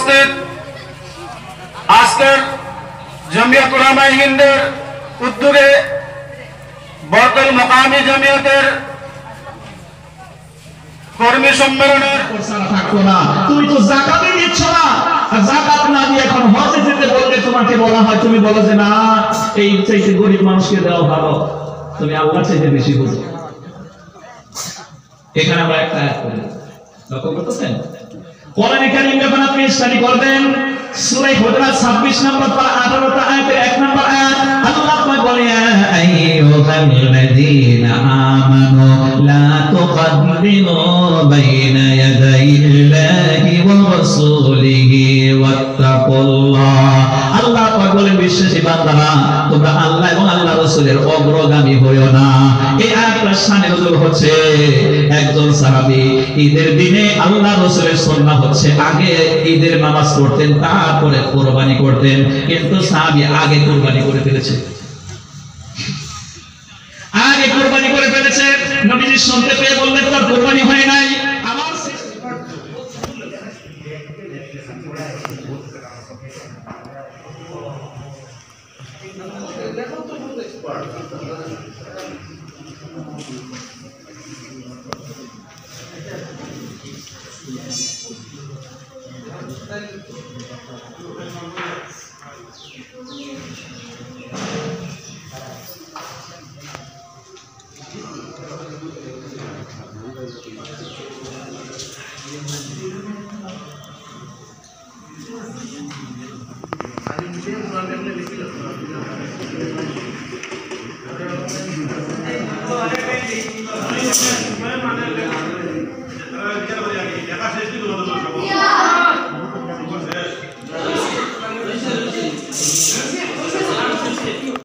উপস্থিত আজকের জমিয়ত উলামায়ে হিন্দের উদ্যোগে বরকল মকামি জমিয়তের কর্মী সম্মেলনের থাকতো না। তুমি তো যাকাতই দিচ্ছ না, যাকাত না দিয়ে এখন হজে যেতে বললে তোমাকে বলা হয়, তুমি বলো যে না এই চাইতে গরিব মানুষকে দেওয়া ভালো, তুমি আল্লাহ চাইতে বেশি বুঝো। এখানে আমরা একটা আয়াত করি, লক্ষ্য করতেছেন? কোরআনে কারীম যখন আপনি স্টাডি করবেন, সূরা হুজুরাত 26 নম্বর পারা 18 আয়াতের 1 নম্বর আয়াত, আল্লাহ পাক বলে ইয়া আইয়ুহাল্লাযীনা আমানু লা তুকদ্দিমু বাইনা ইয়াদাইল্লাহি ওয়া রাসূলিহি ওয়াত্তাকুল্লাহ। আল্লাহ পাক বলে বিশ্বাসী বান্দারা, তোমরা আল্লাহ এবং আল্লাহর রাসূলের অগ্রগামী হইও না। এই আয়াতটার শানে নজর হচ্ছে একজন সাহাবী ঈদের দিনে আল্লাহর রাসূলের সুন্নাহ হচ্ছে আগে ঈদের নামাজ পড়তেন, তারপরে কুরবানি করতেন, কিন্তু সাহাবী আগে কুরবানি করে ফেলেছে, আগে কুরবানি করে ফেলেছে। নবীজি শুনতে পেয়ে বললেন তার কুরবানি হয় নাই। আমার